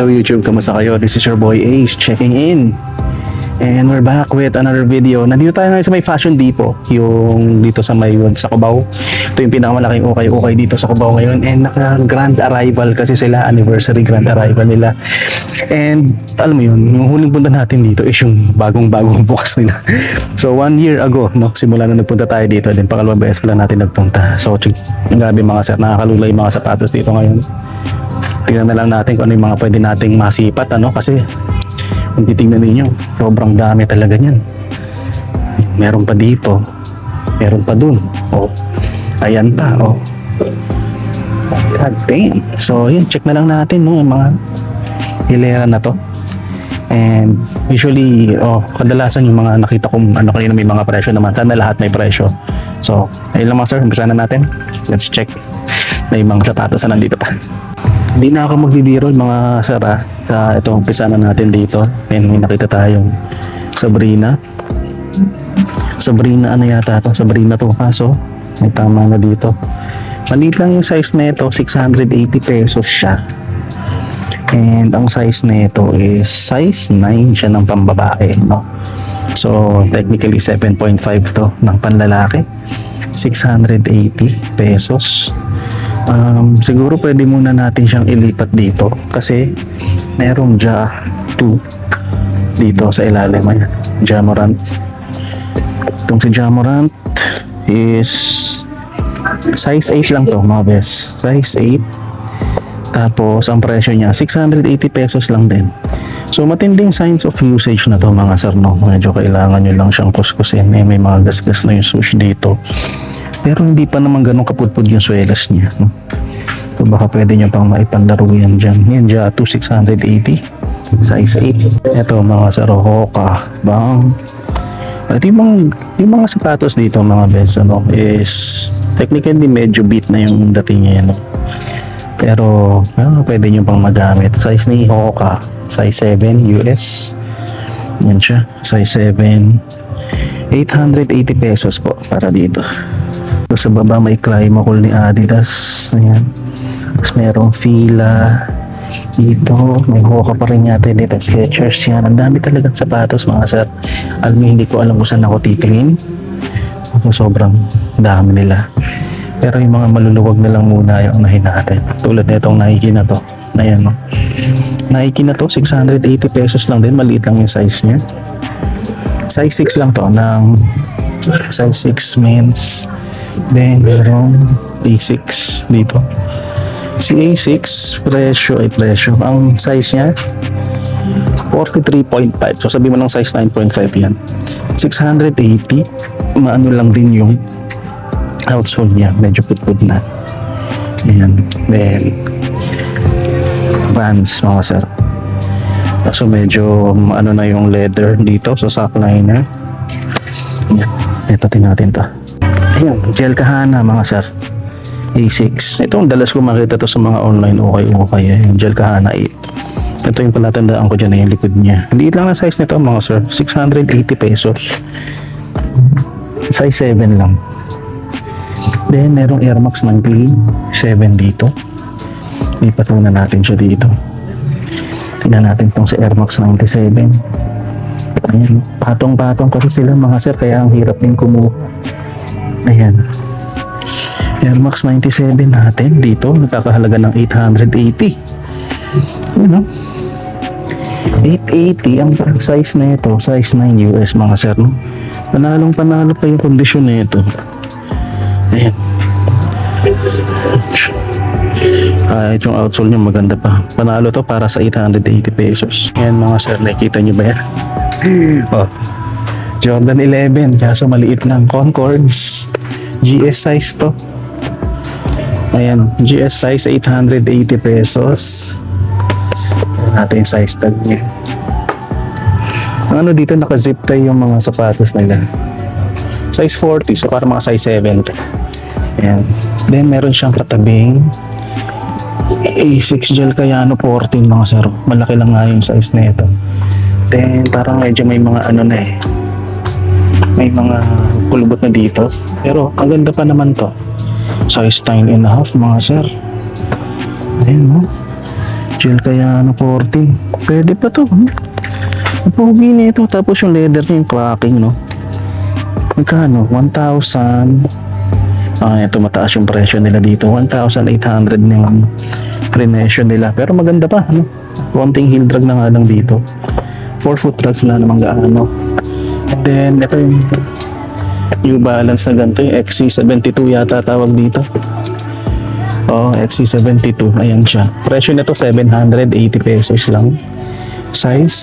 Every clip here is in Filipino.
Hello YouTube, kamusta kayo? This is your boy Ace checking in. And we're back with another video. Nandito tayo ngayon sa may Fashion Depot, yung dito sa may sa Cubao. Ito yung pinakamalaking ukay-ukay dito sa Cubao ngayon. And naka-grand arrival kasi sila, anniversary grand arrival nila. And alam mo yun, yung huling punta natin dito is yung bagong-bagong bukas nila. So 1 year ago, no, simula na nagpunta tayo dito. Then pangalawang beses pala natin nagpunta. So grabe mga sir, nakakalulay yung mga sapatos dito ngayon. Tingnan na lang natin kung ano yung mga pwede nating masipat, ano, kasi kung titignan ninyo, sobrang dami talaga niyan. Meron pa dito, meron pa dun, oh, ayan pa, oh, god damn. So yun, check na lang natin, no, yung mga hilera na to. And usually, kadalasan yung mga nakita kong ano kanina may mga presyo naman. Sana lahat may presyo. So ayun lang mga sir, umpisa na natin. Let's check na yung mga sapatos na nandito pa. Hindi na ako magbibiro mga sara sa itong umpisa na natin dito. And may nakita tayong Sabrina. Sabrina ano yata ito? Sabrina to, kaso may tama na dito. Maliit lang yung size na ito, 680 pesos siya. And ang size na ito is size 9 siya ng pambabae, no? So technically 7.5 to ng panlalaki. 680 pesos. Siguro pwede muna natin siyang ilipat dito kasi merong Ja 2 dito sa ilalim. Ayan, Jamorant. Itong si Jamorant is size 8 lang to mga bes. Size 8. Tapos ang presyo niya 680 pesos lang din. So matinding signs of usage na to mga sir, no? Medyo kailangan nyo lang siyang kuskusin. May mga gasgas na yung swoosh dito. Pero hindi pa naman ganun kapudpud yung swelas niya, no? So baka pwede nyo pang maipanlaro yan dyan. Yan dyan, 680 size 8. Ito mga sir, Hoka, Bang. At yung mga sapatos dito mga bes, ano, is technically medyo beat na yung dating niya, no? Pero pwede nyo pang magamit. Size ni Hoka, size 7 US. Yan siya, size 7. 880 pesos po para dito. So, sa baba may Climacool ni Adidas. Ayan. Tapos merong Fila. Dito, may Hoka pa rin yata dito. Skechers yan. Ang dami talagang sapatos mga sir. Alam mo, hindi ko alam kung saan ako titingin. So, sobrang dami nila. Pero yung mga maluluwag na lang muna yung unahin natin. Tulad na itong Nike na to. Ayan, no? Nike na to, 680 pesos lang din. Maliit lang yung size niya. Size 6 lang to. Ng size 6 men's. Then, merong A6 dito. Si A6, presyo. Ang size niya, 43.5. So, sabi mo ng size 9.5 yan. 680. Maano lang din yung outsole niya. Medyo putpud na. Ayan. Then, Vans, mga sir. So, medyo ano na yung leather dito. So, sock liner. Ayan. Ito, natin to. Ayan, gel kahana mga sir. A6. Ito ang dalas ko makita to sa mga online okay. Ayan, gel kahana 8. Ito yung palatandaan ko dyan na yung likod niya. Liit lang na size nito mga sir. 680 pesos. Size 7 lang. Then merong Air Max 97 dito. Ipatunan natin siya dito. Tingnan natin itong sa Air Max 97. Ayan, patong-patong kasi sila mga sir, kaya ang hirap din kumuha. Ayan, Air Max 97 natin dito, nagkakahalaga ng 880. Ano? 880 ang size na ito, size 9 US mga sir, no? Panalo pa yung kondisyon na ito. Ayan. Kahit yung outsole nyo maganda pa. Panalo to para sa 880 pesos. Ayan mga sir, nakikita nyo ba yan? Oh, Jordan 11, kaso maliit lang. Concords, GS size to. Ayan, GS size 880 pesos. Ayan natin yung size tag niya. Ang ano dito, naka-zip tie yung mga sapatos nila. Size 40, so para mga size 70. Ayan. Then meron siyang katabing A6 gel Kayano 14 mga sir. Malaki lang nga yung size na ito. Then parang medyo may mga ano na eh. May mga kulubot na dito. Pero ang ganda pa naman to. Size 9.5 mga sir. Ayan, no? Gel kaya 14. Pwede pa to. Pogi na ito. Tapos yung leather niya yung cracking, no? Magkano? 1,000. Ito mataas yung presyo nila dito. 1,800 yung presyo nila. Pero maganda pa, ano? Konting heel drag na nga lang dito. 4 foot drugs na naman gaano. And then, ito yung New Balance na ganito. Yung XC72 yata tawag dito. XC72. Ayan siya. Presyo na to 780 pesos lang. Size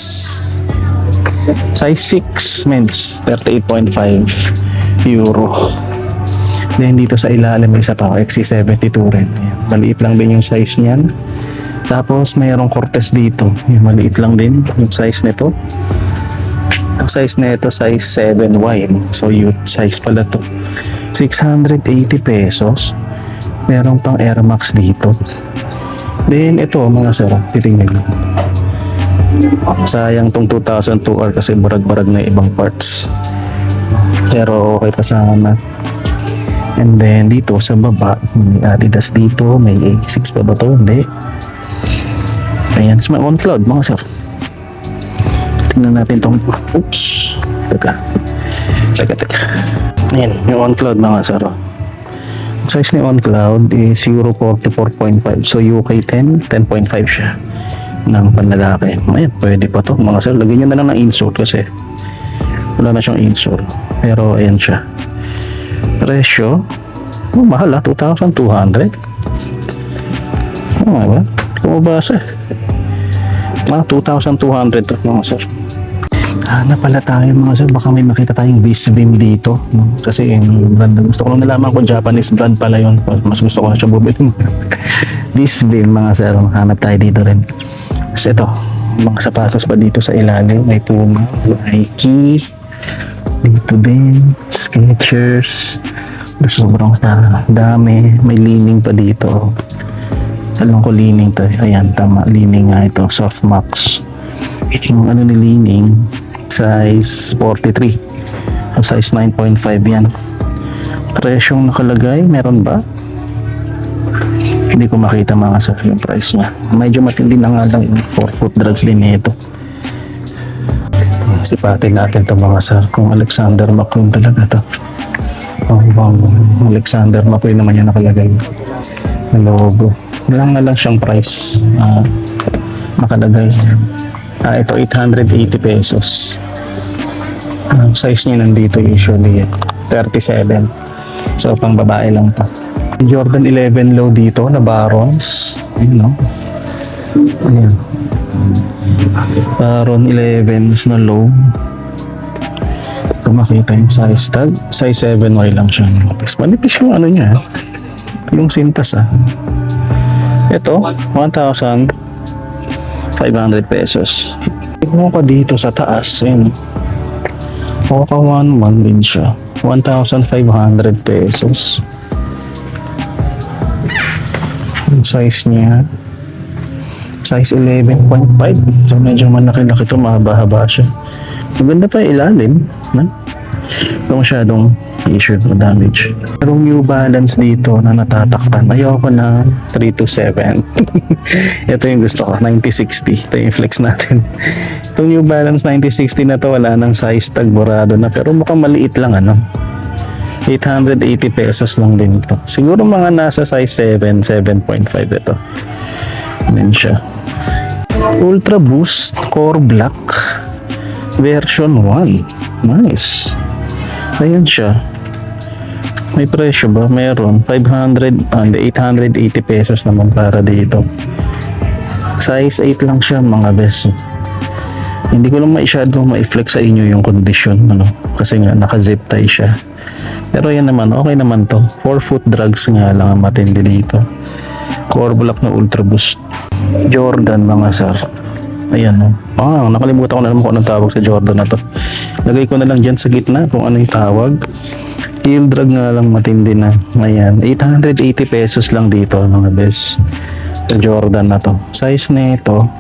6 men's 38.5 euro. Then dito sa ilalim may isa pa XC72 rin. Ayan. Maliit lang din yung size niyan. Tapos mayroong Cortez dito. Ayan, maliit lang din yung size nito. Ang size nito size 7 wide. So youth size pala to. 680 pesos. Merong pang Air Max dito. Then ito mga sir, titingnan nyo. Sayang tong 2002R kasi barag-barag na ibang parts. Pero okay pa sana. And then dito sa baba, may Adidas dito, may A6 pa ba to? Hindi. Ayan, may on cloud mga sir. Tingnan natin tong, oops. Teka. Ayan, yung on cloud mga sir. Size ni on cloud is Euro 44.5. So UK 10, 10.5 siya ng panlalaki. Ayan, pwede pa to mga sir. Lagyan nyo na lang ng insole kasi wala na siyang insole. Pero ayan siya. Presyo, mahal 2,200. Ba? Kumabasa. 2,200 to mga sir. Na pala tayo mga sir, baka may makita tayong base beam dito, no? Kasi yung brand, gusto ko lang nalaman kung Japanese brand pala yun. Mas gusto ko na siya bumili. Base beam mga sir, hanap tayo dito rin. Kasi ito, mga sapatos pa dito sa ilalim, may Puma, Nike, dito din, Skechers, sobrang dami, may leaning pa dito. Alam ko leaning to, ayan tama, leaning nga ito, Soft Max. Yung ano ni leaning, size 43, size 9.5 yan. Presyong nakalagay, meron ba? Hindi ko makita mga sir yung price niya. Medyo matindi na nga lang yung 4 foot drugs din nito. Sipatin natin to mga sir kung Alexander McQueen talaga to. Alexander McQueen naman yung nakalagay na logo. Wala nga lang siyang price nakalagay. Ito 880 pesos. Size niya nandito usually 37. So pang babae lang to. Jordan 11 low dito na Barons. Ayun, no? Ayan. Baron 11s na low. Kung makita yung size tag, size 7Y lang siya. Manipis yung ano niya, yung sintas Ito, 1,500 pesos. Tignan ko dito sa taas, yun. Oka 1 din siya. 1,500 pesos. Yung size niya, size 11.5. So medyo malaki-laki ito, mahaba-haba siya. Maganda pa yung ilalim, no? Ito masyadong issue o damage. Pero New Balance dito na natatakpan, ayoko na 327. Ito yung gusto ko, 9060. Ito yung flex natin. Itong New Balance 9060 na to, wala nang size tag, burado na. Pero mukhang maliit lang 880 pesos lang din ito. Siguro mga nasa size 7, 7.5 ito. Ayan siya. Ultra Boost Core Black version 1. Nice. Ayan siya. May presyo ba? Meron. 500 and 880 pesos naman para dito. Size 8 lang siya mga best. Hindi ko lang masyadong ma-flex sa inyo yung condition. Kasi nga naka-zip tie siya. Pero yan naman, okay naman to. 4 foot drugs nga lang ang matindi dito. Core Black na Ultra Boost. Jordan mga sir. Ayan nakalimutan ko na naman kung anong tawag sa Jordan na to. Lagay ko na lang dyan sa gitna kung ano yung tawag. Heel drag nga lang matindi na. Ayan, 880 pesos lang dito mga best. Sa Jordan na to. Size na ito,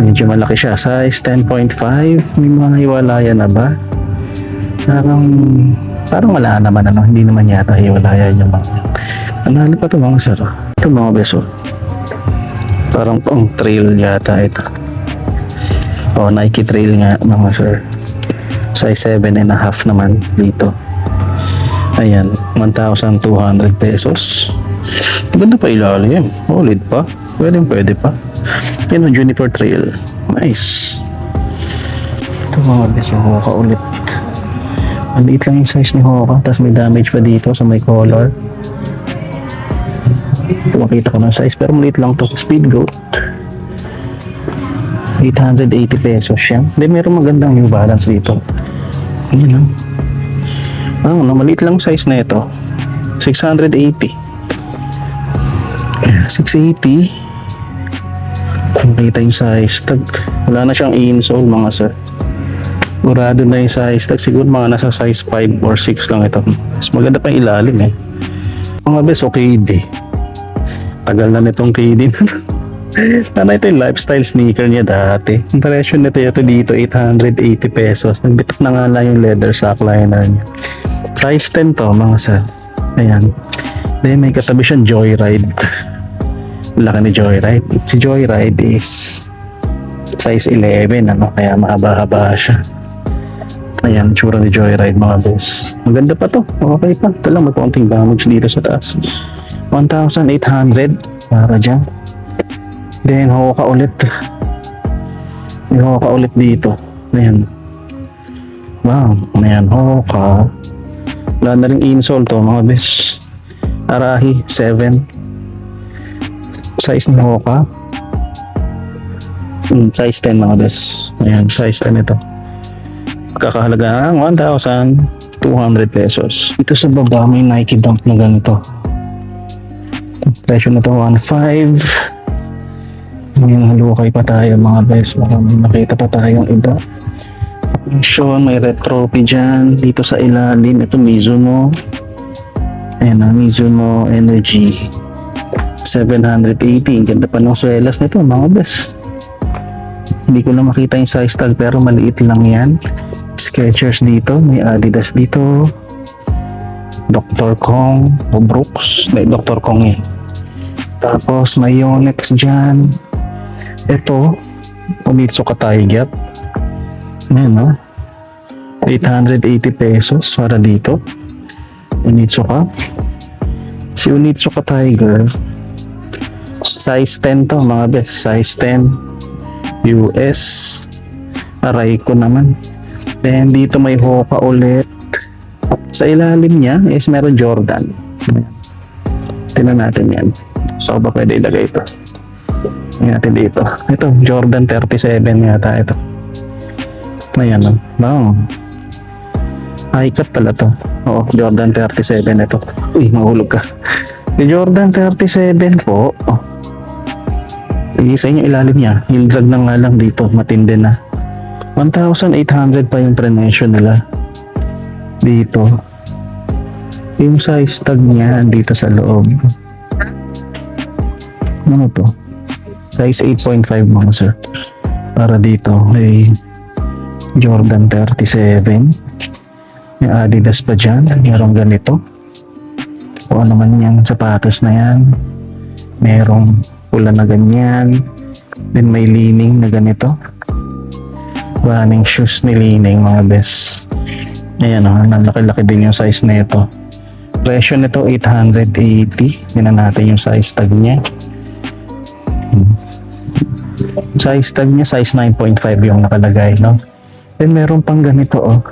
medyo malaki siya. Size 10.5. May mga hiwalaya na ba? Parang wala naman hindi naman yata hiwalaya yung mga. Analo pa to mga sir. Ito mga beso. Parang pang trail yata ito. O, Nike Trail nga mga sir. Size 7.5 naman dito. Ayan, 1,200 pesos. Maganda pa ilalim. Solid pa. Pwede pa. Yan ang Juniper Trail. Nice. Ito mga beso, Hoka ulit. Maliit lang yung size ni Hoka. Tapos may damage pa dito sa may collar. Ito makita ko ng size. Pero maliit lang to. Speed Goat. 880 pesos siya. Hindi, meron magandang New Balance dito. Ayan o. Maliit lang size na ito. 680. 680. Makita yung size tag. Wala na siyang insole mga sir. Urado na yung size tag. Siguro mga nasa size 5 or 6 lang ito. Mas maganda pa yung ilalim eh. Mga bes, okay di. Tagal na nitong KD na to. Sana ito yung lifestyle sneaker niya dati. Ang presyo nito dito 880 pesos. Nagbitak na nga lang yung leather sock liner niya. Size 10 to mga sir. Ayan. Then may katabi siyang Joyride. Laki ni Joyride. Si Joyride is size 11 kaya mahaba-haba siya. Ayan, tsura ni Joyride mga bes. Maganda pa to. Okay pa. Ito lang may konting damage dito sa taas. 1,800 para dyan. Then Hoka ulit. May Hoka ulit dito. Ayan. Wow. Ayan, Hoka. Wala na rin insole to mga bes. Arahi 7. Size ni Hoka. Size 10 mga bes. Ayan, size 10 ito. Kakahalaga ng 1,200 pesos. Ito sa baba may Nike Dump na ganito. Presyo na to 1,500. Ngayon halukay pa tayo mga bes. Baka may makita pa tayong iba. Sean, may red trophy dyan. Dito sa ilalim, ito Mizuno. Ayan na, Mizuno Energy 780. Ang ganda pa ng swelas nito mga bes. Hindi ko lang makita yung size tag pero maliit lang yan. Skechers dito, may Adidas dito. Dr. Kong o Brooks. May Dr. Kong yan. Tapos may Yonex dyan. Ito, Onitsuka Tiger. Ayan no. 880 pesos para dito. Onitsuka. Si Onitsuka Tiger. Size 10 to mga best. Size 10. US. Aray ko naman. Then dito may Hoka ulit. Sa ilalim niya is meron Jordan. Tingnan natin yan. So ba pwede ilagay ito? Tingnan natin dito. Ito Jordan 37 yata ito. Ayan o. Wow. High cut pala to. Oo, Jordan 37 ito. Uy, mahulog ka. Yung Jordan 37 po. Isa yung ilalim niya. Heel drag na nga lang dito. Matindi na. 1,800 pa yung presyo nila. Dito. Yung size tag niya dito sa loob. Ano to? Size 8.5 mga sir. Para dito may Jordan 37. May Adidas pa dyan. Merong ganito. O ano man yan. Sapatos na yan. Merong pula na ganyan. Then may lining na ganito. Running shoes ni lining mga best. Ayan o. Laki-laki din yung size na ito. Presyo nito 880. Tingnan natin yung size tag niya. Size tag niya size 9.5 yung nakalagay no. Then meron pang ganito oh.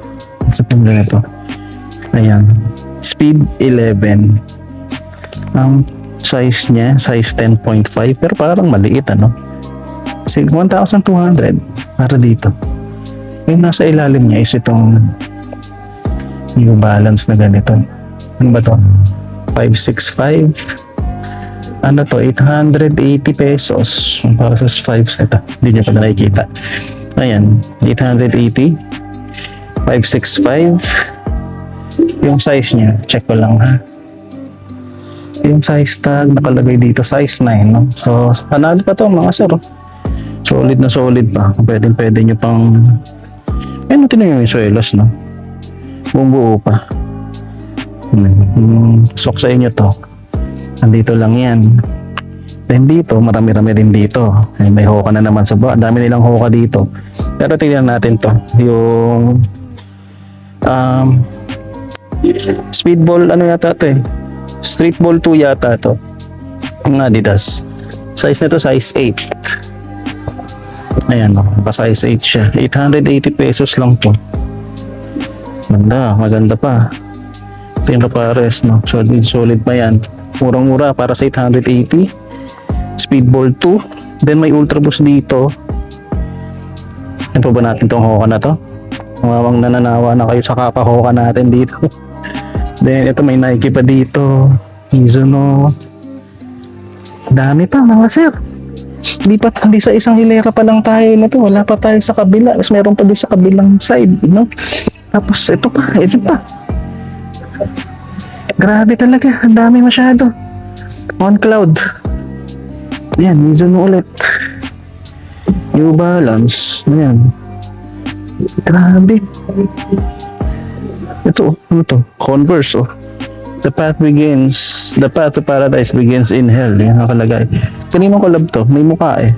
Sa pang ganito. Ayan. Speed 11. Ang size niya size 10.5 pero parang maliit ano. Kasi 1,200 para dito. Yung nasa ilalim niya is itong New Balance na ganito. Ano ba to? 565. Ano to? 880 pesos. Para sa 5 ito. Hindi nyo pala nakikita. Ayan. 880. 565. Yung size niya. Check ko lang ha. Yung size tag nakalagay dito. Size 9. No? So, panalo pa to mga sir. Solid na solid pa. Pwede nyo pang ano tinan yung suelas no? Buo pa. Sok sa inyo to. Andito lang yan. Then dito, marami-rami din dito. May Hoka na naman sa baba. Dami nilang Hoka dito. Pero tingnan natin to. Yung speedball, ano yata to eh. Streetball 2 yata to. Ang Adidas. Size nito, size 8. Ayan o, size 8 siya. 880 pesos lang to. Maganda pa. Ito yung kapares, no? Solid pa yan. Murang-mura para sa 880. Speedball 2. Then may Ultra Boost dito. Ano pa ba natin tong Hoka na to? Mawawang nananawa na kayo sa kaka-Hoka natin dito. Then ito may Nike pa dito. Mizuno. Dami pa mga sir. Hindi sa isang hilera pa lang tayo na to. Wala pa tayo sa kabila. Mas meron pa doon sa kabilang side, no? Tapos ito pa. Grabe talaga. Ang dami masyado. On Cloud. Ayan, Mizuno ulit. New Balance. Ayan. Grabe. Ito, ano to? Converse, oh. The path to paradise begins in hell. Yan nakalagay. Kaninong collab to? May mukha eh.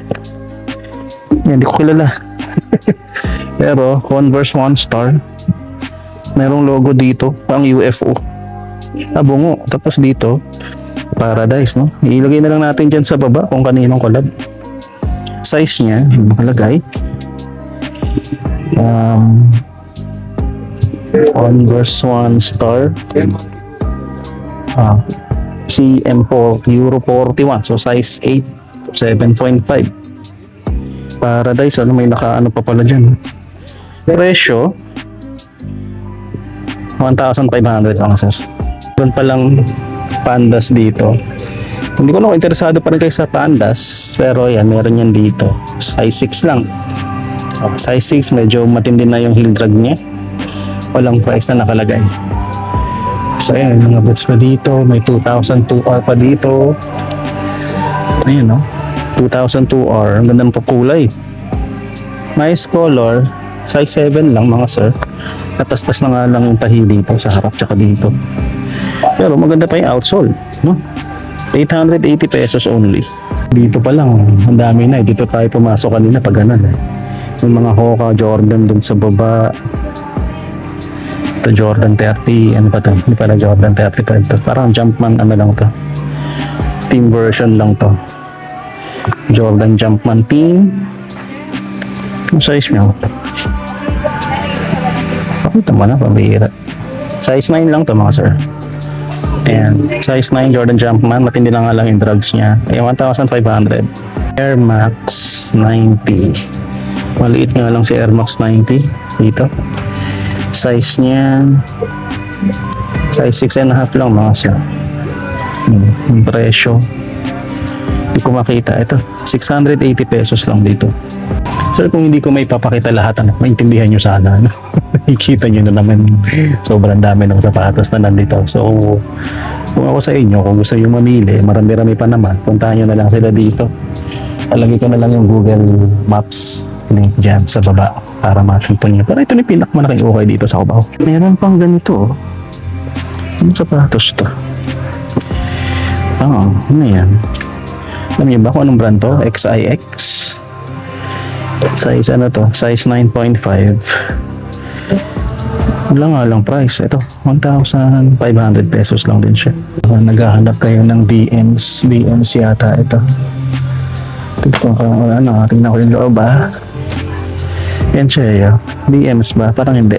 Yan, hindi ko kilala. Pero, Converse 1 star. Merong logo dito. Pang UFO. Bungo. Tapos dito, paradise, no? Ilagay na lang natin dyan sa baba kung kaninong collab. Size niya, nakalagay. Converse 1 star. CM4 Euro 41, so size 8, 7.5. Paradise, ano, may nakaano pa pala dyan. Presyo 1,500 lang sir. Doon palang Pandas dito. Hindi ko na interesado pa rin kayo sa Pandas, pero yan, meron yan dito. Size 6 lang. Size 6, medyo matindi na yung heel drag niya. Walang price na nakalagay. So ayan, mga boots pa dito. May 2002R pa dito. Ayan, no? 2002R. Ang ganda ng kulay. Nice color. Size 7 lang mga sir. Natastas na nga lang yung tahi dito sa harap tsaka dito. Pero maganda pa yung outsole, no? 880 pesos only. Dito pa lang, ang dami na. Dito tayo pumasok kanina pag ganun eh. Yung mga Hoka Jordan dun sa baba. Ito Jordan 30, ano pa to? Hindi pala Jordan 35 to. Parang Jumpman, ano lang to. Team version lang to. Jordan Jumpman Team. Ang size nyo? Pakita mo na, pambihira. Size 9 lang to mga sir. Ayan, size 9 Jordan Jumpman. Matindi na nga lang yung drugs niya. Ayan, 1,500. Air Max 90. Maliit nga lang si Air Max 90 dito. Size niya size 6.5 lang mga sir. Yung presyo hindi ko makita. Ito 680 pesos lang dito sir. Kung hindi ko may papakita lahat, ano, maintindihan nyo sana, ano? Ikita nyo na naman sobrang dami ng sapatos na nandito. So kung ako sa inyo, kung gusto nyo mamili, marami-rami pa naman, puntahan nyo na lang sila dito. Alagay ko na lang yung Google Maps link dyan sa baba para matagpuan nyo. Pero ito na yung pinakamalaking okay dito sa Cubao. Meron pang ganito, oh. Anong sapatos to? Ano yan? Alam niyo ba kung anong brand to? XIX. Size ano to? Size 9.5. Wala nga lang price. Ito, 1,500 pesos lang din siya. Naghahanap kayo ng DMs yata ito. Tignan ko yung loob ba? Yan siya, DMs ba? Parang hindi.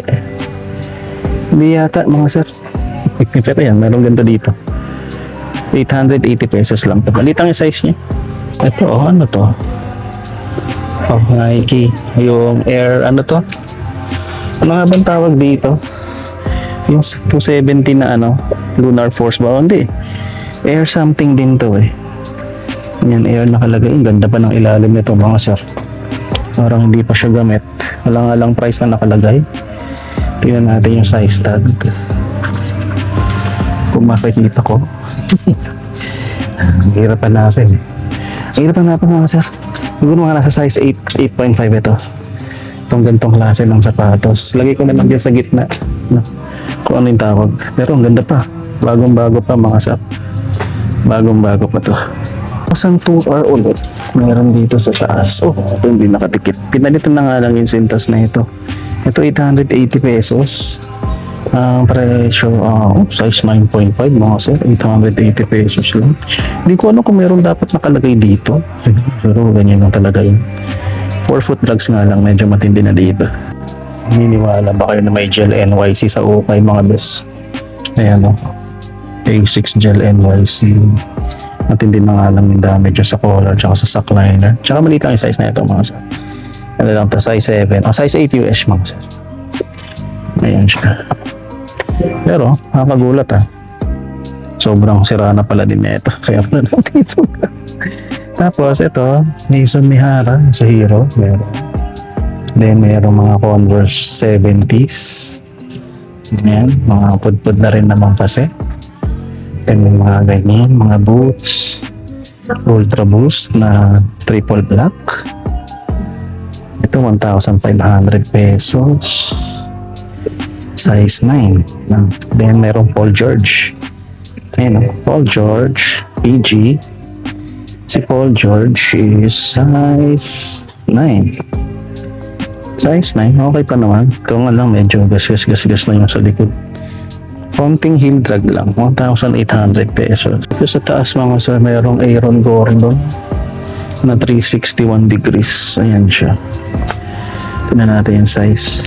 Hindi yata mga sir. Pero yan, meron ganito dito. 880 pesos lang to. Malitang yung size niya. Ito, ano to? Nike. Yung Air, ano to? Ano nga bang tawag dito? Yung 270 na ano? Lunar Force ba? Hindi. Air something din to eh. Yan, Air nakalagay. Ang ganda pa ng ilalim nito mga sir. Parang hindi pa siya gamit. Wala nga lang price na nakalagay. Tingnan natin yung size tag. Kung makikita ko. Ang hirap hanapin eh. Ang hirap hanapin mga sir. Siguro mga nasa size 8, 8.5 ito. Itong gantong klase ng sapatos. Lagay ko na lang dyan sa gitna. No? Kung ano yung tawag. Pero ang ganda pa. Bagong-bago pa mga sir. Bagong-bago pa to. Isang 2R ulit. Meron dito sa taas. Oh, ito hindi nakatikit. Pinalitan na nga lang yung sintas na ito. Ito 880 pesos. Ang presyo, size 9.5 mga sir. 880 pesos lang. Hindi ko alam kung meron dapat nakalagay dito. Pero ganyan lang talaga yun. 4 foot drugs nga lang. Medyo matindi na dito. Niniwala ba kayo na may gel NYC sa ukay mga bes? Ayan o. A6 gel NYC. Matindi na nga lang yung damage sa collar tsaka sa sock liner. Tsaka maliit lang yung size na ito mga sir. Ano lang ito, size 7. Size 8 US mga sir. Ayan siya. Pero nakakagulat sobrang sira na pala din na ito. Kaya pala natin ito. Tapos ito, Mason Mihara sa Hero. Meron. Then meron mga Converse 70s. Ayan, mga pudpud na rin naman kasi. Then may mga ganyan, mga boots. Ultra Boost na triple black. Ito 1,500 pesos. Size 9. Then meron Paul George. Ayan, Paul George PG. Si Paul George is size 9. Size 9, okay pa naman. Ito nga lang medyo gas na yung sa likod. Konting heel drag lang, 1,800 pesos. Ito sa taas mga sir, merong Aaron Gordon na 361 degrees. Ayan siya. Tignan natin yung size.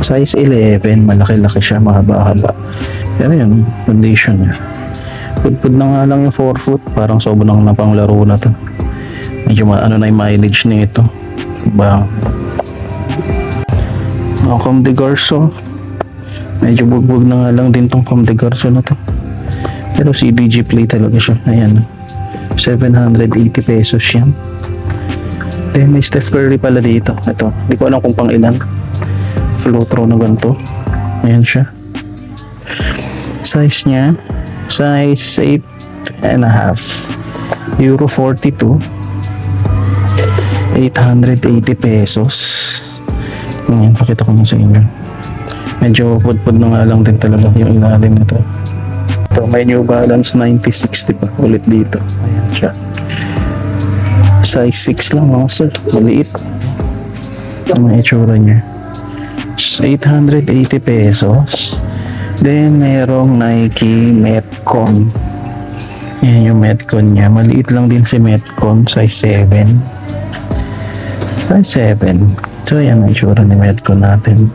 Size 11, malaki-laki siya, mahaba-haba. Pero yan, condition niya. Pudpud na nga lang yung 4 foot, parang sobrang na panglaro na to. Medyo ano na yung mileage nito. Ba? Comme de Garso. Medyo bugbog na nga lang din tong Comme de Garso na to. Pero CDG play talaga siya. Ayan. 780 pesos yan. Then may Steph Curry pala dito. Ito. Hindi ko alam kung pang ilan. Float row na ganito. Ayan siya. Size niya. Size 8.5. Euro 42. 880 pesos. Ayan. Pakita ko na sa inyo. Medyo pudpud na nga lang din talaga yung ilalim nito. Ito, may New Balance 9060 pa ulit dito. Ayan siya. Size 6 lang mga sir. Maliit. Ang mga itsura niya. 880 pesos. Then, mayroong Nike Metcon. Ayan yung Metcon niya. Maliit lang din si Metcon. Size 7. Size 7. So, yan ang itsura ni Metcon natin.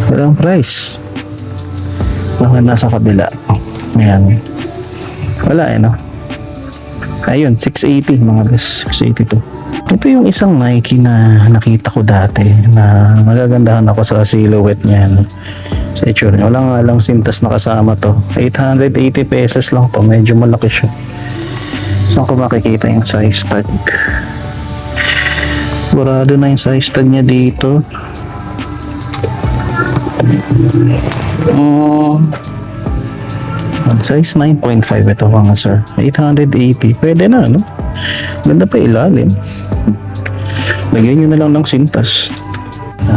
Walang price. Baka nasa kabila. Ayan. Wala no? Ayun, 680 mga bes. 682. Ito yung isang Nike na nakita ko dati na magagandahan ako sa silhouette niya. Sa itsura niya. Wala nga lang sintas na kasama to. 880 pesos lang to. Medyo malaki siya. Saan ko makikita yung size tag? Sigurado na yung size tag niya dito. Size 9.5 ito mga sir. 880. Pwede na, no? Ganda pa ilalim. Lagyan nyo na lang ng sintas.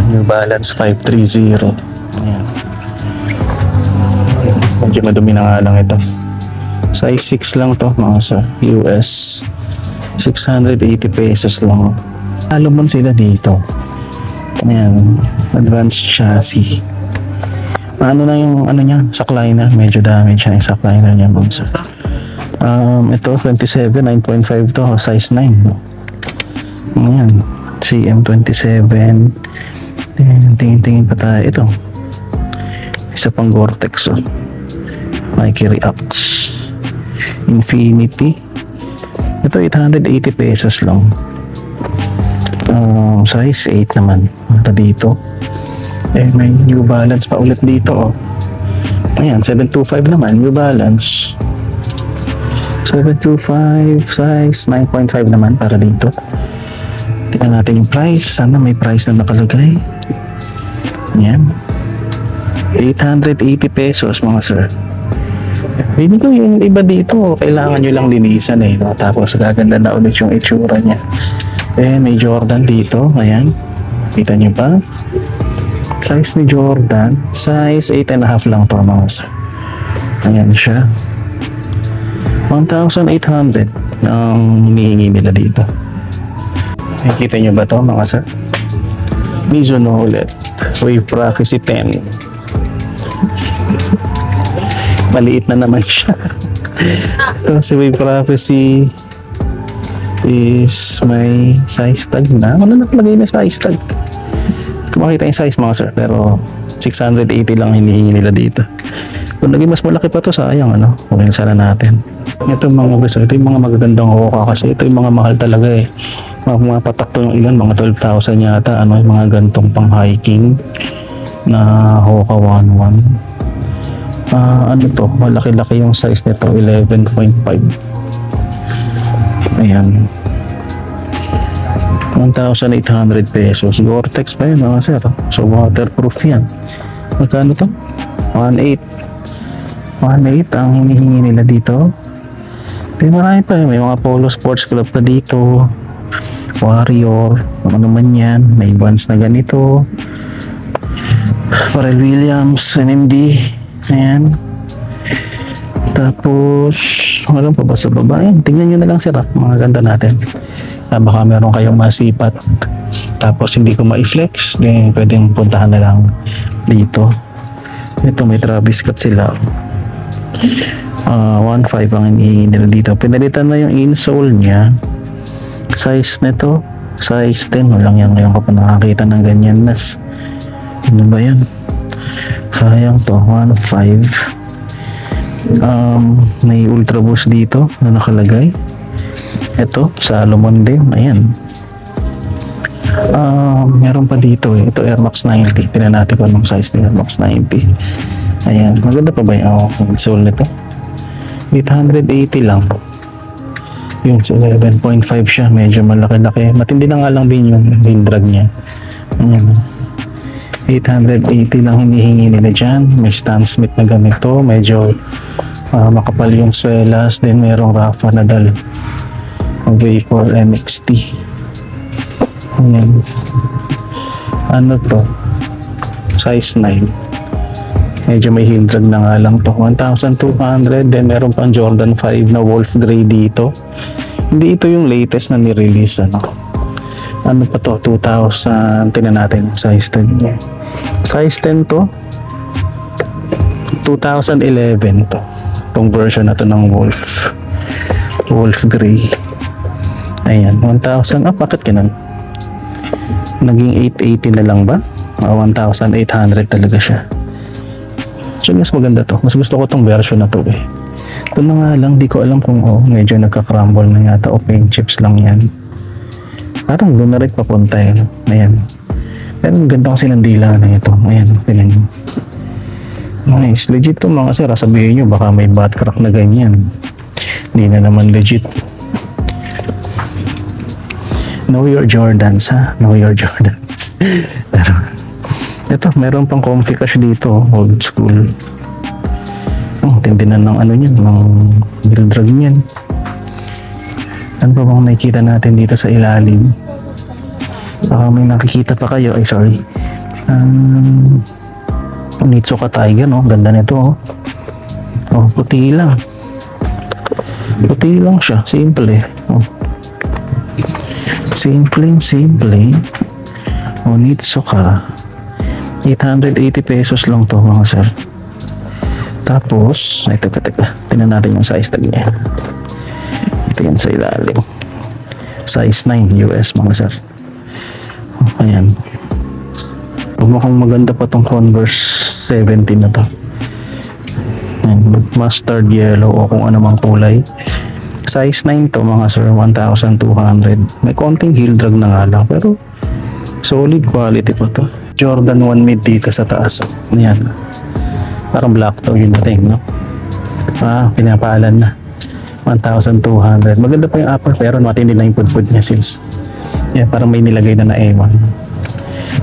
New Balance 530. Ayan. Medyo madumi na nga lang ito. Size 6 lang to mga sir. US. 680 pesos lang. Alumon sila dito. Ayan. Advanced chassis. Ano na yung ano niya, sock liner, medyo damage yung sock liner niya mga sir. Ito 27, 9.5 to, size 9. Ayan, CM27. Tingin pa tayo. Ito, isa pang Gore-Tex. Nike React Infinity. Ito 880 pesos lang. Size 8 naman para dito. May New Balance pa ulit dito. Ayan, 725 naman, New Balance. 725, size 9.5 naman para dito. Tingnan natin yung price. Sana may price na nakalagay. Ayan. 880 pesos mga sir. Hindi ko yung iba dito. Kailangan nyo lang linisan no? Tapos gaganda na ulit yung itsura niya. May Jordan dito. Ayan. Kita nyo ba? Size ni Jordan, size 8.5 lang to mga sir. Ayan siya. 1,800 ang hinihingi nila dito. Nakikita nyo ba to mga sir? Mizuno ulit. Wave Prophecy 10. Maliit na naman siya. Ito si Wave Prophecy is may size tag na. Wala nakalagay na size tag. Kung makita yung size mga sir, pero 680 lang hinihingi nila dito. Kung naging mas malaki pa to, sayang ano, kunin sana natin. Ito mga gusto, ito yung mga magagandang Hoka kasi ito yung mga mahal talaga eh. Mga patak to yung ilan, mga 12,000 yata, ano, yung mga gantong pang hiking na Hoka 11. Ano to, malaki-laki yung size nito, 11.5. Ayan. 1,800 pesos. Gore-Tex pa yun mga sir. So waterproof yan. Magkano to? 1,800. 1,800 ang hinihingi nila dito. May marami pa. May mga Polo Sports Club pa dito. Warrior. Ano naman yan. May Vans na ganito. Pharrell Williams. NMD. Ayan. Tapos walang pa ba sa baba? Ayan. Tingnan nyo na lang sir. Mga ganda natin. Baka meron kayong masipat. Tapos hindi ko ma-flex. Pwedeng puntahan na lang dito. Ito may Travis Scott sila. 1.5 ang hinihingi nila dito. Pinalitan na yung insole niya. Size nito size 10. Walang yan ngayon ka pa nakakita ng ganyan nas. Ano ba yan? Sayang to. 1.5. May Ultra Boost dito na nakalagay. Ito Salomon din. Ayan. Meron pa dito eh. Ito Air Max 90. Tingnan natin kung anong size ni Air Max 90. Ayan. Maganda pa ba yung insole nito? 880 lang. Yun, so 11.5 siya. Medyo malaki-laki. Matindi na nga lang din yung heel drag niya. Ayan. 880 lang hinihingi nila dyan. May Stan Smith na ganito. Medyo makapal yung swelas. Then merong Rafa Nadal Vapor NXT. Ayan. Ano to? Size 9. Medyo may heel drag na nga lang to. 1,200. Then meron pang Jordan 5 na Wolf Grey dito. Hindi ito yung latest na ni-release. Ano pa to? 2,000. Tingnan natin yung size 10. Size 10 to. 2011 to. Itong version na to ng Wolf Grey. Ayan. 1,000. Bakit ganun? Naging 880 na lang ba? 1,800 talaga siya. So, mas maganda to. Mas gusto ko tong version na to eh. Ito na nga lang, di ko alam kung medyo nagka-crumble na yata o paint chips lang yan. Parang doon na rin papunta eh. Ayan. Pero ang ganda kasi ng dila na ito. Ayan, tingnan nyo. Nice. Legit to mga sir. Sabihin nyo, baka may butt crack na ganyan. Hindi na naman legit. Know your Jordans ha. Know your Jordans. Pero ito, meron pang comfy cash dito, old school. Tindi na ng ano niyan, ng heel drag niyan. Ano pa bang nakikita natin dito sa ilalim? Baka may nakikita pa kayo, ay sorry. Onitsuka Tiger, no? Ganda nito, puti lang. Puti lang siya, simple eh. Simple. Onitsuka. 880 pesos lang to mga sir. Tapos, ito. Tingnan natin yung size tag niya. Ito yan sa ilalim. Size 9 US mga sir. Ayan. Mukhang maganda pa tong Converse 70 na to. Ayan, mustard yellow o kung ano mang kulay. Size 9 to mga sir, 1,200. May konting heel drag na nga lang pero solid quality pa to. Jordan 1 mid dito sa taas. Ayan. Parang black to yung dating, no? Pinapalan na. 1,200. Maganda pa yung upper pero matindi lang yung pudpud niya since parang may nilagay na A1.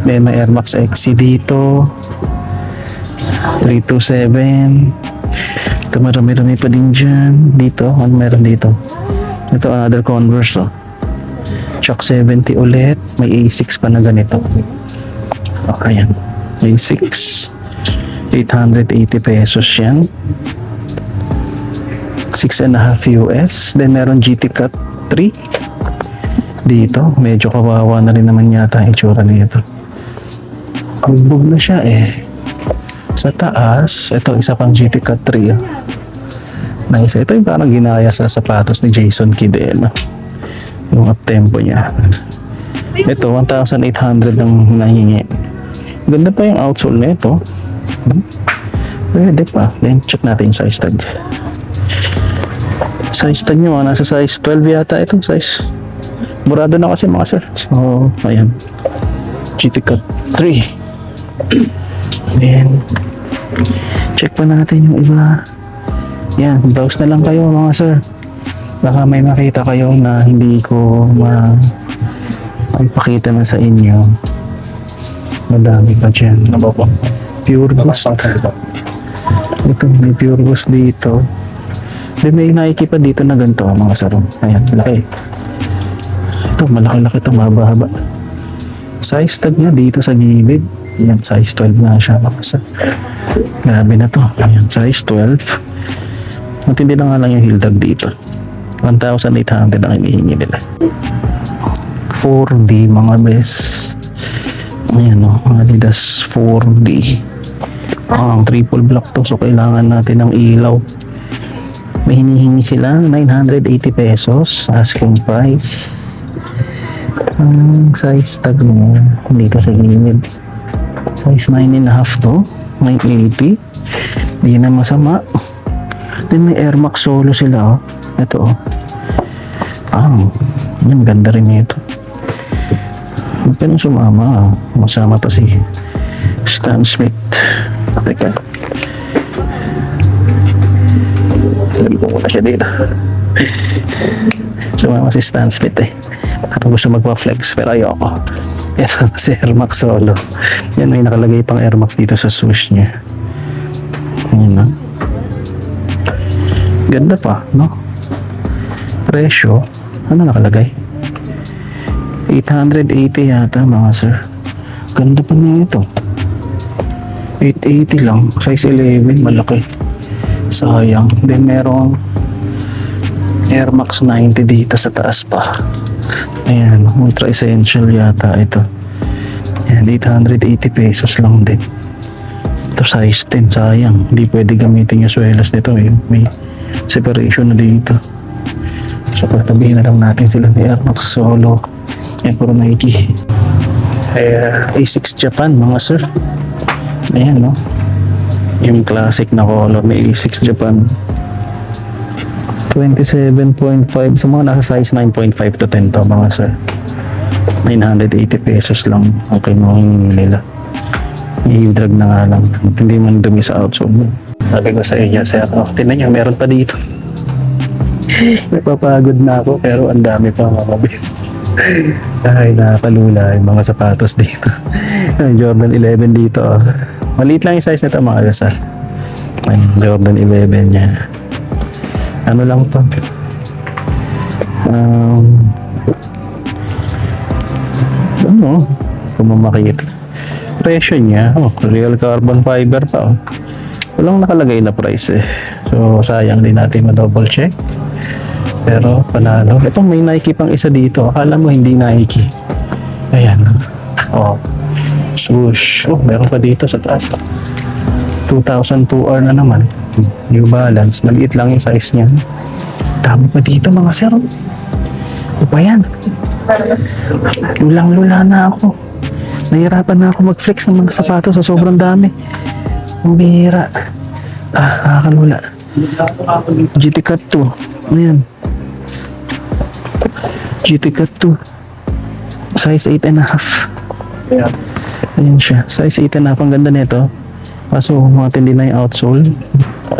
Then may Air Max XC dito. 327. Ito marami-rami pa din dyan. Dito. Ano meron dito? Ito another Converse, Chuck 70 ulit. May A6 pa na ganito. Ayan. A6. 880 pesos yan. 6.5 US. Then meron GT Cut 3 dito. Medyo kawawa na rin naman yata ang itsura nito. Bugbog na siya eh. Sa taas, ito isa pang GT Cut 3 ah. Nice. Ito yung parang ginaya sa sapatos ni Jason Kidd eh, no? Yung up tempo niya. Ito 1,800 ang hinahingi. Ganda pa yung outsole nito. Pwede pa. Then check natin yung size tag. Size tag nyo, nasa size 12 yata ito. Size burado na kasi mga sir. So, ayan. GT Cut 3. Then check pa natin yung iba. Yan, browse na lang kayo mga sir. Baka may makita kayo na hindi ko maipakita na sa inyo. Madami pa dyan. Ano po? Pure Ghost. Ito, may Pure Ghost dito. Then may Nike pa dito na ganito mga sir. Ayan, laki. Ito, malaki-laki ito, mahaba-haba. Size tag niya dito sa gilid. Ayan, size 12 na siya mga sir. Grabe na to. Ayan, size 12. Matindi na nga lang yung heel tag dito. 1,800 ang hinihingi nila. 4D mga bes. Ayan o, Adidas 4D. Ang triple block to, so kailangan natin ng ilaw. May hinihingi sila 980 pesos asking price. Ang size tag mo dito sa gilid, size 9.5 to, 980. Hindi na masama. Then may Air Max Solo sila oh. Ito oh. Yan, ganda rin nito. Huwag ka nang sumama. Masama pa si Stan Smith. Teka. Lalo ko muna siya dito. Sumama si Stan Smith eh. Parang gusto magpa-flex pero ayoko. Ito si Air Max Solo. Yan, may nakalagay pang Air Max dito sa swoosh niya. Ayan no. Ganda pa, no? Presyo, ano nakalagay? 880 yata mga sir. Ganda pa na ito. 880 lang. Size 11, malaki. Sayang. Then merong Air Max 90 dito sa taas pa. Ayan, ultra essential yata ito. Ayan, 880 pesos lang din. Ito size 10, sayang. Hindi pwede gamitin yung swelas nito eh. May separation na dito. So pagtabihin na lang natin sila ni Air Max Solo. Ayan, puro Nike. A6 Japan mga sir. Ayan no, yung classic na color ni A6 Japan. 27.5 sa mga nasa size 9.5 to 10 to mga sir. 980 pesos lang ang kinuhin nila. I-drag na nga lang, hindi man dumi sa outsole. Sabi ko sa inyo sir, tingnan nyo, meron pa dito. Napapagod na ako pero ang dami pa mga bis. Ay, nakakalula yung mga sapatos dito. Jordan 11 dito oh. Maliit lang yung size nito mga kasa. Ay, Jordan 11 niya. Ano lang to, ano kung mamakita presyo niya, real carbon fiber pa oh. Walang nakalagay na price eh. So sayang din natin ma-double check. Pero panalo. Ito may Nike pang isa dito. Akala mo hindi Nike. Ayan. Oh. Swoosh. Oh, meron pa dito sa taas. 2002R na naman. New Balance. Maliit lang yung size niya. Dami pa dito mga sir. Ano pa yan? Lulang-lula na ako. Nahirapan na ako mag-flex ng mga sapatos sa sobrang dami. Ang bihira. Nakakalula. GT Cut 2. Ayan. GT Cut 2. Size 8.5. Ayan siya. Size 8.5. Ang ganda nito. Kaso matindi na yung outsole.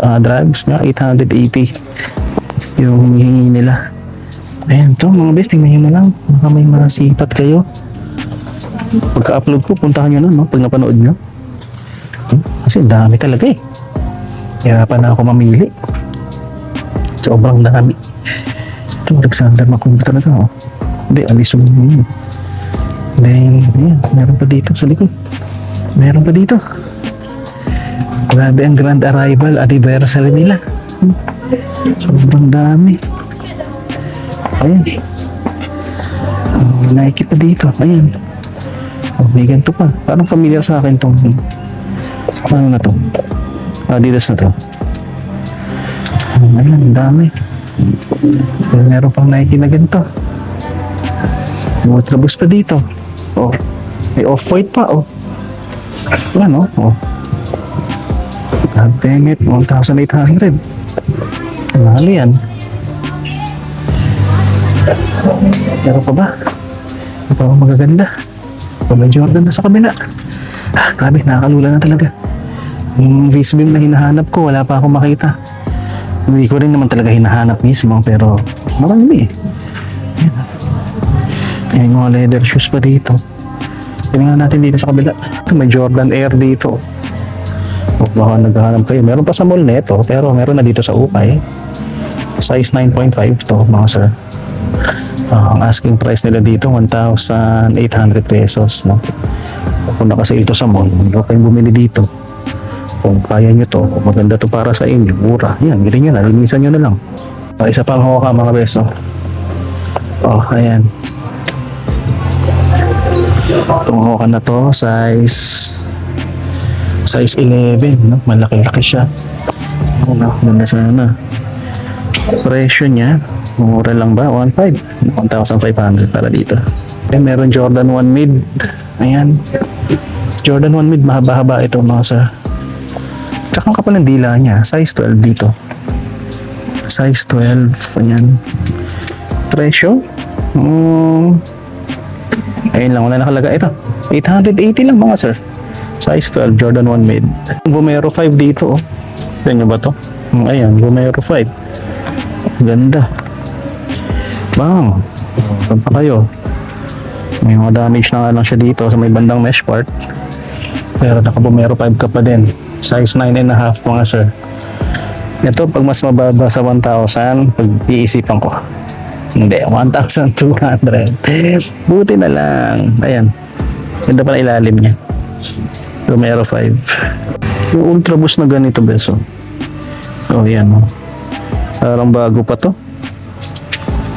Drags na 880. Yung hinihingi nila. Ayan to mga best. Tingnan nyo na lang. Baka may masipat kayo. Pagka-upload ko, puntahan nyo na no? Pag napanood nyo. Kasi dami talaga eh. Hirapan na ako mamili. Sobrang dami. Ito, Alexander McQueen talaga oh. Hindi, Alisong yun. Then, ayan, meron pa dito sa likod. Meron pa dito. Grabe ang grand arrival, anniversary nila. Sobrang dami. Ayan. Oh, Nike pa dito. Ayan. Oh, may ganito pa. Parang familiar sa akin tong ano na to? Adidas na to. Ayan, ang dami. Pero meron pang Nike na ganito. May Ultra Boost pa dito. Oh, may Off-White pa. Oh. Ano? Oh. God damn it, 1,800. Mahal yan. Meron pa ba? Ano pa bang magaganda? May Jordan na sa kabila. Grabe, nakakalula na talaga. Yung face beam na hinahanap ko, wala pa akong makita. Hindi ko rin naman talaga hinahanap mismo, pero marami eh. Ayan yung mga leather shoes pa dito. Tingnan natin dito sa kabila. Ito, may Jordan Air dito. O baka naghahanap kayo. Meron pa sa mall neto, pero meron na dito sa Ukay. Size 9.5 to, mga sir. Ang asking price nila dito 1,800 pesos, no? Kung nakasale to sa mall, hindi kayong bumili dito. Kung kaya nyo to, kung maganda to para sa inyo, mura. Yan, bilhin nyo na, linisan nyo na lang. Isa pang Hoka, mga beso. Oh, ayan. Itong Hoka na to, size 11, no? Malaki-laki siya. Oh, no, ganda sana. Presyo niya, mura lang ba? 1,500 para dito. Okay, meron Jordan 1 mid. Ayan. Jordan 1 mid, mahaba-haba ito, mga sir. Tsaka ang kapal ng dila niya. Size 12 dito. Size 12. Ayan. Presyo? Ayun lang, wala nakalagay. Ito, 880 lang, mga sir. Size 12, Jordan 1 mid. Vomero 5 dito, oh. Tignan nyo ba to? Ayan, Vomero 5. Ganda. Bang. Saan pa kayo? May mga damage na nga lang siya dito sa may bandang mesh part. Pero naka-Vomero 5 ka pa din. Size 9.5, mga sir. Ito, pag mas mababa sa 1,000, pag-iisipan ko. Hindi, 1,200. Buti na lang. Ayan. Ganda pa na ilalim niya. Vomero 5. Yung Ultra Boost na ganito, beso. So, yan. Parang bago pa to.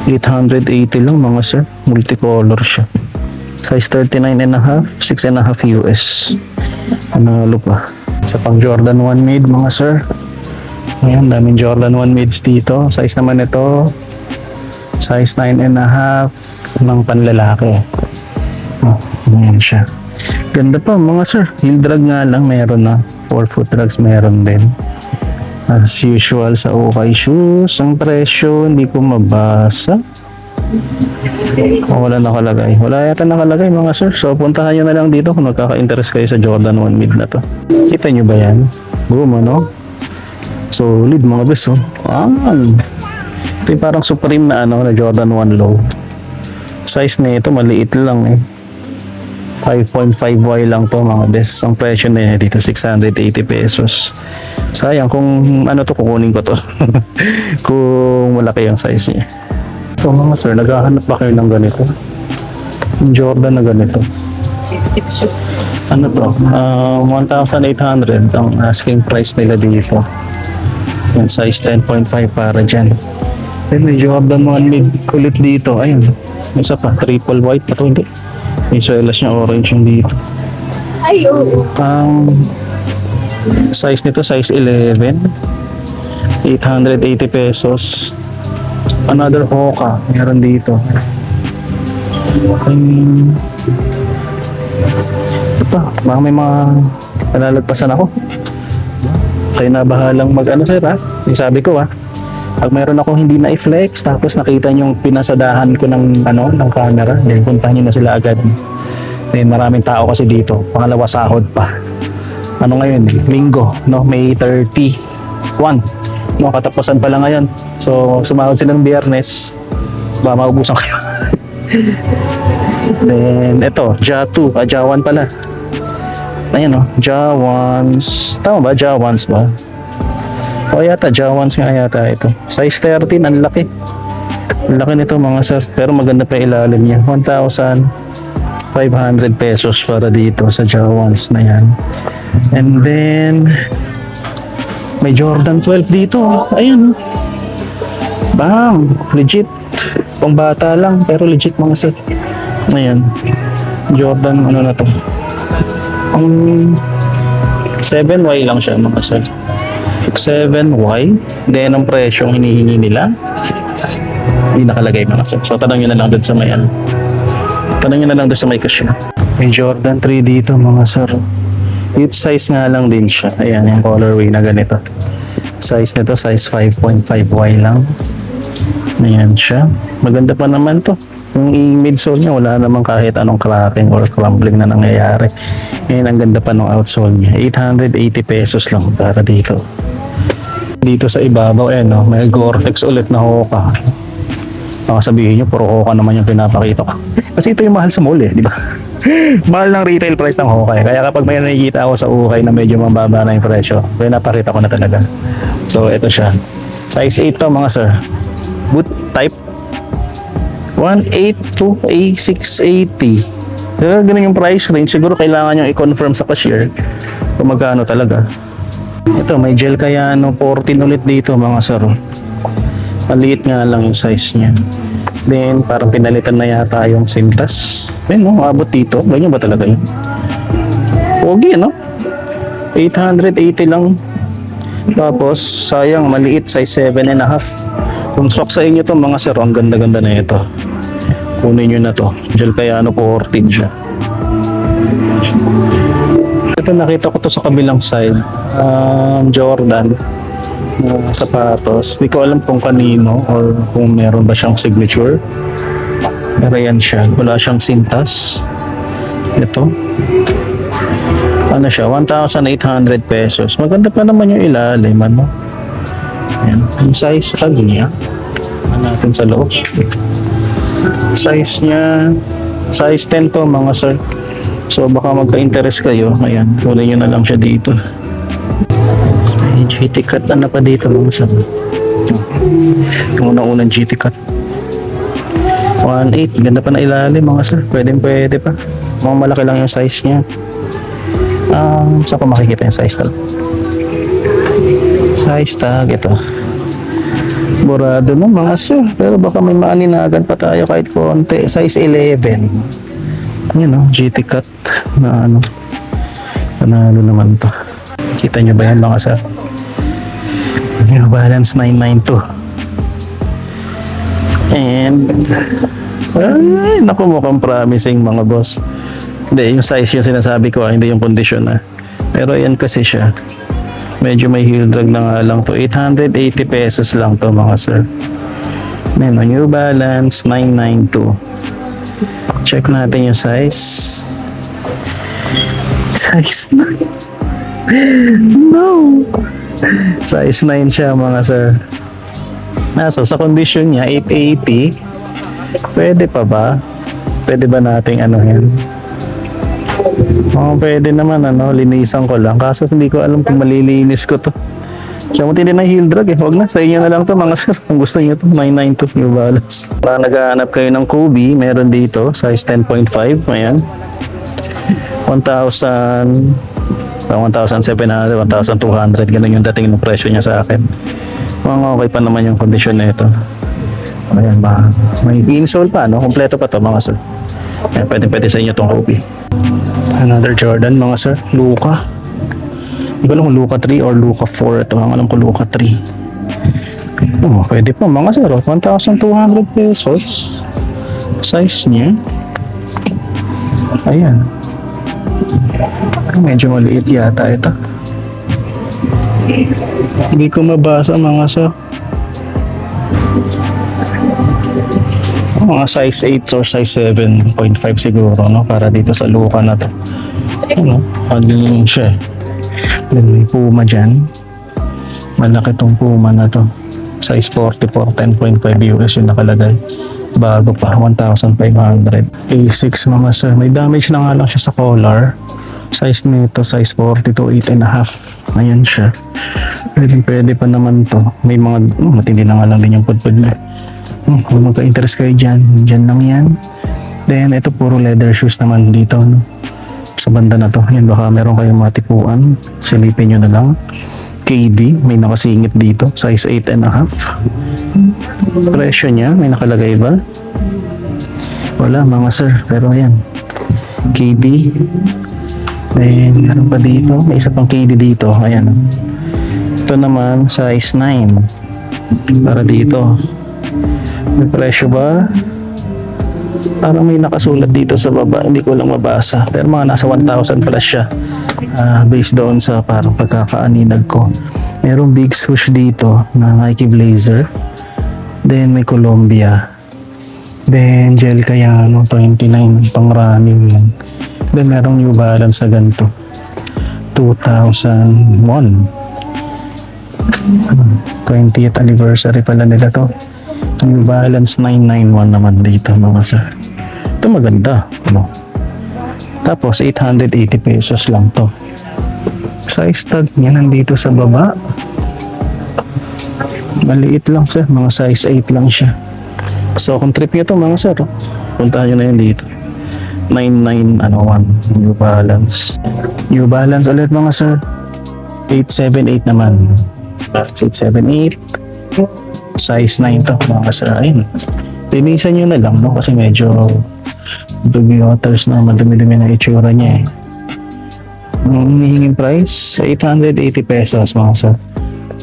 880 lang, mga sir. Multicolor siya. Size 39.5, 6.5 US. Ano pa? Sa pang Jordan 1 mid, mga sir. Ayan, daming Jordan 1 mids dito. Size naman ito, size 9.5 ng panlalaki. Oh, ayan siya. Ganda pa, mga sir. Heel drag nga lang meron na. 4-foot drags meron din. As usual sa Ukay Shoes, ang presyo hindi ko mabasa. Wala nakalagay. Wala yata nakalagay, mga sir. So puntahan nyo na lang dito kung nagkaka-interest kayo sa Jordan 1 mid na to. Kita nyo ba yan? Boom, ano? Solid, mga bes, oh. Ito yung parang supreme na ano, na Jordan 1 low. Size na ito maliit lang eh. 5.5Y lang to, mga bes. Ang presyo na dito 680 pesos. Sayang kung ano to, kukunin ko to. Kung malaki ang size niya. So mga sir, naghahanap ba kayo ng ganito? Jordan na ganito. Ano to? 1,800 ang asking price nila dito. Yung size 10.5 para dyan. Then may Jordan 1 mid ulit dito. Ayun. Isa pa, triple white pa to, hindi. May suelas niya orange yung dito. Ay, oo. Size nito, size 11. 880 pesos. Another Hoka, meron dito. Ito pa, baka may mga nalalagpasan ako. Kayo na bahalang mag-ano sir, ha? Yung sabi ko, ha? Pag mayroon ako hindi na i-flex, tapos nakita nyo yung pinasadahan ko ng, ano, ng camera, then puntahan nyo na sila agad. Then maraming tao kasi dito. Pangalawa, sahod pa. Ano ngayon? Linggo, no? May 31. No, katapusan pa lang ngayon. So, sumahod sila ng Biyernes. Baka maubusan kayo. Then, ito, Ja2. Ja1 pala. Ayan, no? Ja1s. Tama ba? Ja1s ba? O yata, Ja1s nga yata ito. Size 13, ang laki. Ang laki nito, mga sir. Pero maganda pa ilalim niya. 1,500 pesos para dito sa Ja1s na yan. And then, May Jordan 12 dito. Ayun. Bang! Legit. Pang bata lang, pero legit mga sir. Ayan. Jordan, ano na to? Ang 7Y lang siya mga sir. 7Y. Then, ang presyong hinihingi nila, hindi nakalagay mga sir. So, tanong nyo na lang doon sa may ano. Tanong nyo na lang doon sa may cashier. May Jordan 3 dito mga sir. Youth size nga lang din siya. Ayan, yung colorway na ganito. Size nito, size 5.5Y lang. Ayan siya. Maganda pa naman to. Yung midsole niya, wala namang kahit anong cracking or crumbling na nangyayari. Ngayon, ang ganda pa ng outsole niya. 880 pesos lang para dito. Dito sa ibabaw, no, may Gore-Tex ulit na Hoka. Baka sabihin nyo, puro Hoka naman yung pinapakita ko. Kasi ito yung mahal sa mall di ba? Mahal ng retail price ng Hoka. Kaya kapag may nakikita ako sa Ukay na medyo mababa na yung presyo, pinapakita ko na talaga. So, ito siya. Size 8 to mga sir. Boot type 1.8 to A680. Ganun yung price range. Siguro kailangan nyo i-confirm sa cashier kung magkano talaga. Ito, may gel Kayano 14 ulit dito mga sir. Maliit nga lang yung size niya. Then, parang pinalitan na yata yung sintas. Ayun, no? Abot dito. Ganyan ba talaga yun? Pogi, no? 880 lang. Tapos, sayang, maliit. Size 7.5. Kung swak sa inyo to mga sir, ang ganda-ganda na ito. Kunin nyo na to. Gel Kayano 14 siya. Ito, nakita ko to sa kabilang side. Jordan. Sapatos. Di ko alam kung kanino or kung meron ba siyang signature. Pero yan siya. Wala siyang sintas. Ito. Ano siya? 1,800 pesos. Maganda pa naman yung ilalim. Ano? Yan. Yung size tag niya. Ano natin sa loob. Size niya. Size 10 to mga sir. So baka magka-interest kayo. Ayan. Kunin nyo na lang siya dito. May GT cut na pa dito mga sir. Yung unang-unang GT cut. 1.8. Ganda pa na ilalim mga sir. Pwede pa. Mga malaki lang yung size niya. Saan ko makikita yung size tag? Size tag. Ito. Burado no mga sir. Pero baka may maaninagan pa tayo kahit konti. Size 11. Yun o. GT cut. Na ano. Panalo naman to. Kita nyo ba yan mga sir? New Balance 992. And ay, naku, mukhang promising mga boss. Hindi, yung size yung sinasabi ko, hindi yung condition Pero yan kasi siya. Medyo may heel drag na nga lang to. 880 pesos lang to mga sir. Ayan, New Balance 992. Check natin yung size. Size 9. No. Size 9 siya mga sir. So sa condition niya 880. Pwede pa ba? Pwede ba nating ano yan? Pwede naman linisan ko lang. Kaso hindi ko alam kung malilinis ko to. Siya mo tindi na heel drag Huwag na, sa inyo na lang to mga sir. Kung gusto niyo to, 992 New Balance. Para naghahanap kayo ng Kobe, meron dito, size 10.5. Ayan. 1,700, 1,200. Ganun yung dating ng presyo niya sa akin. Okay pa naman yung condition na ito. Ayan ba? May insole pa, Kompleto pa to mga sir. Ayan, pwede sa inyo tong Kobe. Another Jordan mga sir. Luka. Hindi ko alam kung Luka 3 or Luka 4 ito. Ang alam ko Luka 3. Pwede po mga sir. 1,200 pesos. Size niya. Ayan. Medyo maliit yata ito. Hindi ko mabasa mga sir. Mga size 8 or size 7.5 siguro para dito sa Luka na to. Ano siya. Then may Puma dyan. Malaki tong Puma na to. Size 44, 10.5 US yung nakalagay. Bago pa, 1,500. A6 mga sir. May damage na nga lang siya sa collar. Size nito, size 42, 8.5. Ayan siya. Pwede pa naman to. May mga, matindi na nga lang din yung pudpud niya. Kung magka-interest kayo dyan lang yan. Then, ito puro leather shoes naman dito. Sa banda na to. Yan, baka meron kayong matipuan. Silipin nyo na lang. KD, may nakasingit dito, size 8.5. Presyo niya, may nakalagay ba? Wala mga sir, pero ayan. KD. Then, meron pa dito, may isa pang KD dito, ayan. Ito naman, size 9. Para dito. May presyo ba? Parang may nakasulat dito sa baba, hindi ko lang mabasa. Pero mga nasa 1,000 plus siya. Based doon sa parang pagkakaaninag ko. Merong big swoosh dito na Nike Blazer. Then may Columbia. Then gel Kayano 29 pang running yan. Then merong New Balance na ganito. 2001. 20th anniversary pala nila to. New Balance 991 naman dito mga sir. Ito maganda, no? Tapos 880 pesos lang to. Size tag niya nandito sa baba. Maliit lang sir, mga size 8 lang siya. So kung trip niyo to mga sir, puntahan niyo na yun dito. 9901 New Balance. New Balance ulit mga sir. 878 naman. 878. Size 9 to mga sir. Ayun. Linisan nyo na lang, no? Kasi medyo dubi waters na, madumi-dumi na itsura niya eh. Ang hihingin price, 880 pesos mga sir.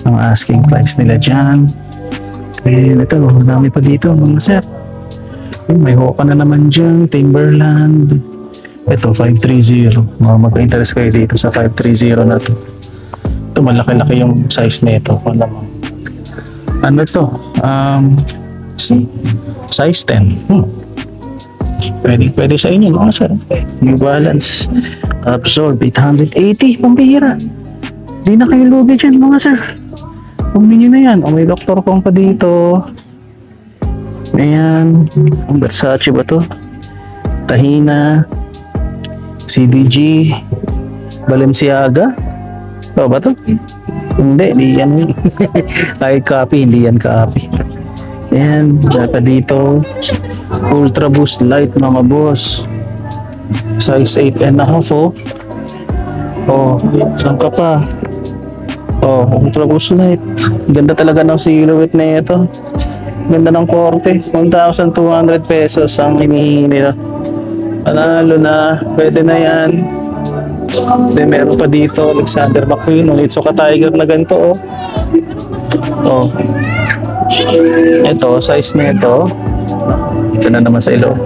Ang asking price nila dyan. And ito, dami pa dito mga sir. May Hoka na naman dyan, Timberland. Ito, 530. Magka-interest kayo dito sa 530 na to. Ito, malaki-laki yung size nito. Ano to? Size 10. Pwede sa inyo mga sir. New Balance Absorb 880. Pambihira. Di na kayo lugi dyan mga sir. Bumili nyo na yan. O may Dr. Kong pa dito. Ayan. Ang Versace ba to? Tahina. CDG. Balenciaga. Ito ba to? Hindi, di yan. Kahit copy, hindi yan copy. Ayan, data dito. Ultra Boost Light mga boss. Size 8.5 oh. Oh, saan ka pa? Oh, Ultra Boost Light. Ganda talaga ng silhouette na ito. Ganda ng korte. 1,200 pesos ang hinihingi nila. Panalo na. Pwede na yan. Then meron pa dito Alexander McQueen, Onitsuka Tiger na ganito oh. Oh. Ito, size na ito. Ito na naman sa ilo.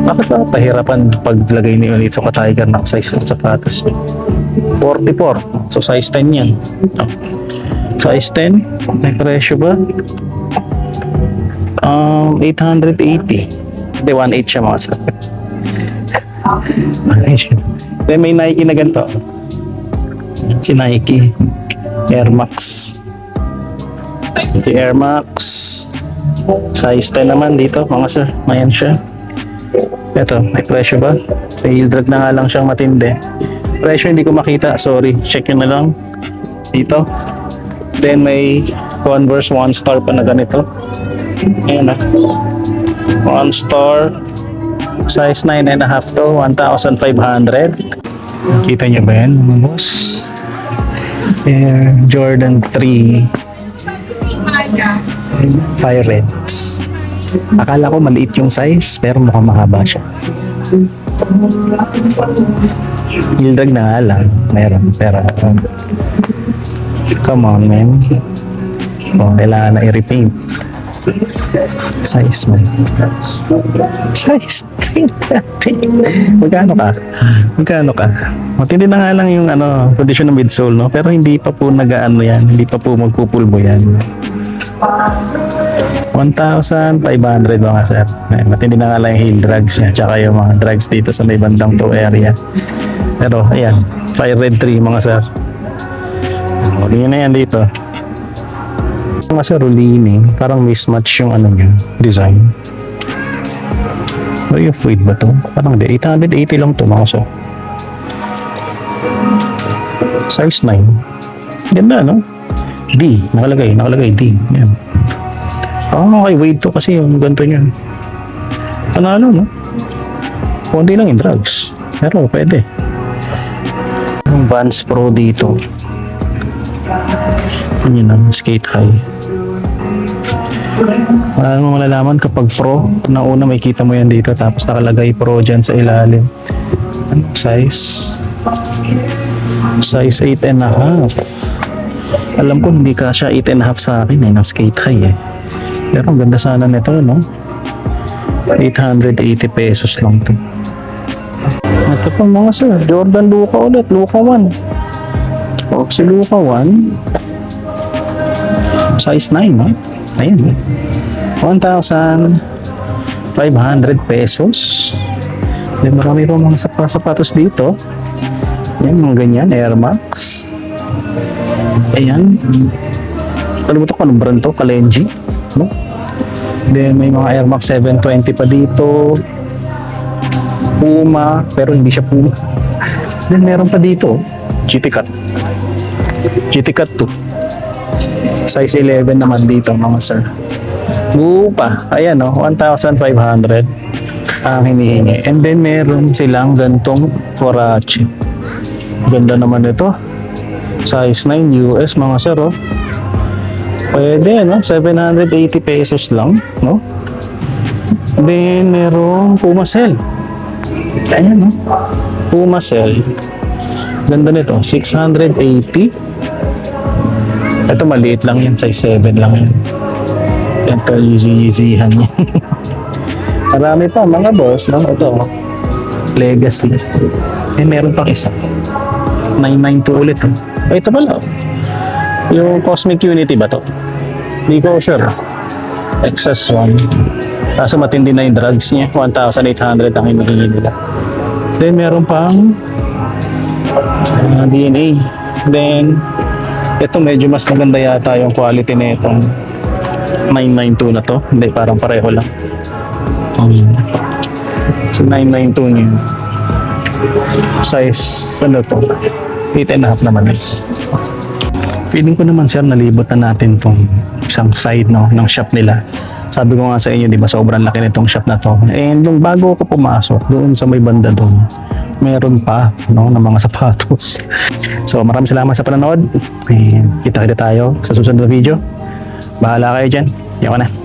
Bakit ba pahirapan paglagay ni Onitsuka Tiger ng size ng sapatos? 44. So size 10 yan. Oh. Size 10, may presyo ba? 880. Hindi, 1.8 siya mga sir. 1.8 siya. Then may Nike na ganito. Si Nike Air Max. Si Air Max size 10 naman dito mga sir. Mayan siya. Ito, may presyo ba? May heel drag na nga lang siyang matindi. Presyo hindi ko makita. Sorry. Check nyo na lang. Dito. Then may Converse 1 star pa na ganito. Ayan na. 1 star. Size 9.5 to, 1,500. Kita nyo ba yan mga boss? Air Jordan 3 Fire Reds. Akala ko maliit yung size pero mukhang mahaba siya. Hildag na nga lang meron pero come on man. Kailangan na i-repaint. Size man. Size 10. Magkano ka? Matindi na nga lang yung condition ng midsole, no? Pero hindi pa po nag-ano yan. Hindi pa po magpupulbo yan. 1,500 mga sir. Matindi na nga lang yung heel drags niya. Tsaka yung mga drags dito sa may bandang toe area. Pero ayan, Fire Red 3 mga sir. Hindi na yan dito. Mga sir, Rolini, parang mismatch yung niya, design. Yung fluid ba to? Parang hindi, 880 lang to mga sir. Size 9. Ganda, no? D, nakalagay D. Yan. Okay, wait to kasi yung ganito niya. Panalo, no? Kundi lang yung drugs. Pero pwede. Yung Vans Pro dito. Yun ang skate high. Wala namang malalaman kapag pro. Una may kita mo yan dito tapos nakalagay pro dyan sa ilalim. Ano size? Size 8.5. Alam ko hindi kasya 8.5 sa akin eh, ng skate high eh. Pero ang ganda sana nito, no? 880 pesos lang to. Ito po mga sir, Jordan Luka ulit, Luka 1. O, si Luka 1, size 9, no? Ayan, 1,500 pesos. Then marami pa mga sapatos dito. Ayan, mga ganyan, Air Max. Ayan. Alam mo ito kung anong brand to? Kalenji, no? Then may mga Air Max 720 pa dito. Puma, pero hindi siya Puma. Then meron pa dito, GT Cut. GT Cut 2. Size 11 naman dito mga sir. Pa, ayan o, 1,500 ang hinihingi. And then meron silang gantong Huarache. Ganda naman ito. Size 9 US mga sir o. Pwede no, 780 pesos lang, no? Then merong Puma Cell. Ayan no, Puma Cell. Ganda nito, 680. Ito maliit lang yan, size 7 lang yan. Ito easy-easyhan yan. Marami pa mga boss, no? Ito, Legacy. Eh, meron pang isa. 992 ulit. Oh. Ito pala. Yung Cosmic Unity ba to? Hindi ko sure. XS1. Kaso matindi na yung drugs niya. 1,800 ang hinihingi nila. Then meron pang DNA. Then ito medyo mas maganda yata yung quality na itong 992 na to. Hindi, parang pareho lang. So 992 niya. Size, ano to? 8.5 naman eh. Feeling ko naman sir, nalibot na natin tong isang side no, ng shop nila. Sabi ko nga sa inyo, di ba, sobrang laki nitong shop na to. And nung bago ko pumasok, doon sa may banda doon, meron pa no, ng mga sapatos. So maraming salamat sa panonood. And kita-kita tayo sa susunod na video. Bahala kayo dyan. Yawa na.